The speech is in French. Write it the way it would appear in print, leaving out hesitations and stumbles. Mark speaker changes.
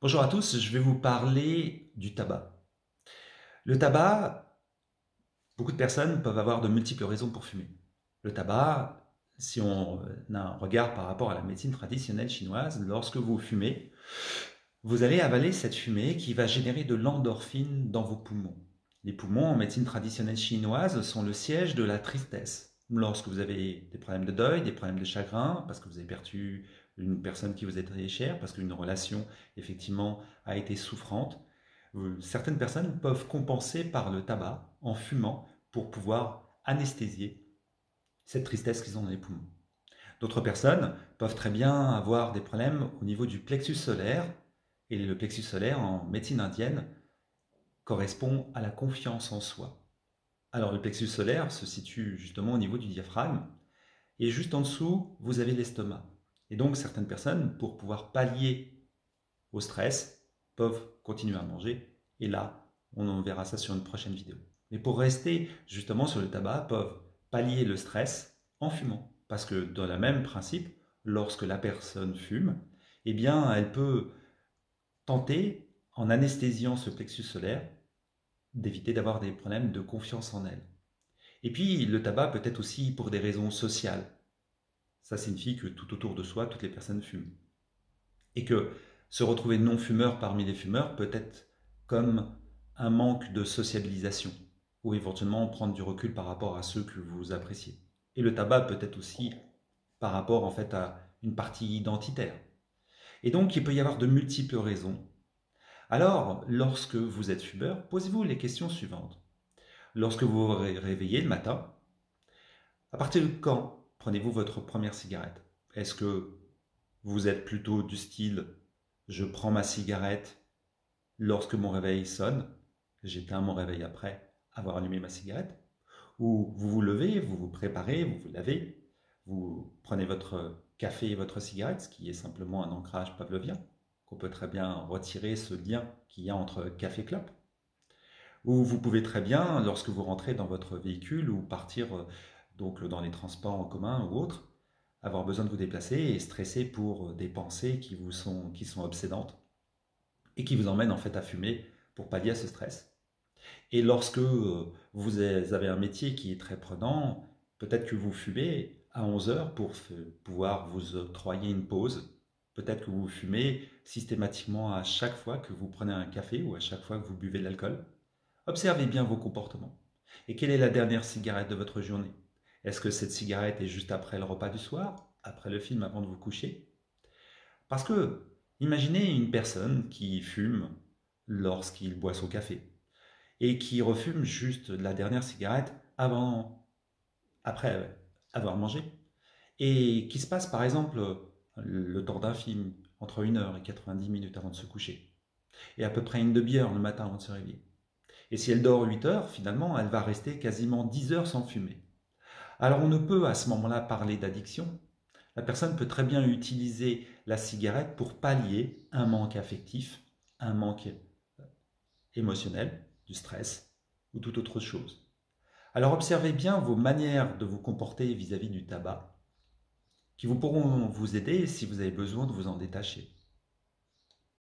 Speaker 1: Bonjour à tous, je vais vous parler du tabac. Le tabac, beaucoup de personnes peuvent avoir de multiples raisons pour fumer. Le tabac, si on a un regard par rapport à la médecine traditionnelle chinoise, lorsque vous fumez, vous allez avaler cette fumée qui va générer de l'endorphine dans vos poumons. Les poumons en médecine traditionnelle chinoise sont le siège de la tristesse. Lorsque vous avez des problèmes de deuil, des problèmes de chagrin, parce que vous avez perdu une personne qui vous était chère, parce qu'une relation effectivement a été souffrante, certaines personnes peuvent compenser par le tabac en fumant pour pouvoir anesthésier cette tristesse qu'ils ont dans les poumons. D'autres personnes peuvent très bien avoir des problèmes au niveau du plexus solaire, et le plexus solaire en médecine indienne correspond à la confiance en soi. Alors le plexus solaire se situe justement au niveau du diaphragme, et juste en dessous, vous avez l'estomac. Et donc certaines personnes, pour pouvoir pallier au stress, peuvent continuer à manger, et là, on en verra ça sur une prochaine vidéo. Mais pour rester justement sur le tabac, peuvent pallier le stress en fumant. Parce que dans le même principe, lorsque la personne fume, eh bien, elle peut tenter, en anesthésiant ce plexus solaire, d'éviter d'avoir des problèmes de confiance en elle. Et puis, le tabac peut être aussi pour des raisons sociales. Ça signifie que tout autour de soi, toutes les personnes fument. Et que se retrouver non-fumeur parmi les fumeurs peut être comme un manque de sociabilisation, ou éventuellement prendre du recul par rapport à ceux que vous appréciez. Et le tabac peut être aussi par rapport en fait à une partie identitaire. Et donc il peut y avoir de multiples raisons. Alors, lorsque vous êtes fumeur, posez-vous les questions suivantes. Lorsque vous vous réveillez le matin, à partir de quand prenez-vous votre première cigarette? Est-ce que vous êtes plutôt du style je prends ma cigarette lorsque mon réveil sonne, j'éteins mon réveil après avoir allumé ma cigarette, ou vous vous levez, vous vous préparez, vous vous lavez, vous prenez votre café et votre cigarette, ce qui est simplement un ancrage pavlovien, qu'on peut très bien retirer ce lien qu'il y a entre café et clope. Ou vous pouvez très bien, lorsque vous rentrez dans votre véhicule ou partir donc dans les transports en commun ou autres, avoir besoin de vous déplacer et stresser pour des pensées qui sont obsédantes et qui vous emmènent en fait à fumer pour pallier à ce stress. Et lorsque vous avez un métier qui est très prenant, peut-être que vous fumez à 11 heures pour pouvoir vous octroyer une pause. Peut-être que vous fumez systématiquement à chaque fois que vous prenez un café ou à chaque fois que vous buvez de l'alcool. Observez bien vos comportements. Et quelle est la dernière cigarette de votre journée? Est-ce que cette cigarette est juste après le repas du soir, après le film avant de vous coucher? Parce que, imaginez une personne qui fume lorsqu'il boit son café et qui refume juste la dernière cigarette après avoir mangé et qui se passe par exemple le temps d'un film entre 1 heure et 90 minutes avant de se coucher et à peu près une demi-heure le matin avant de se réveiller. Et si elle dort 8 heures, finalement, elle va rester quasiment 10 heures sans fumer. Alors on ne peut à ce moment-là parler d'addiction. La personne peut très bien utiliser la cigarette pour pallier un manque affectif, un manque émotionnel, du stress ou toute autre chose. Alors observez bien vos manières de vous comporter vis-à-vis du tabac qui vous pourront vous aider si vous avez besoin de vous en détacher.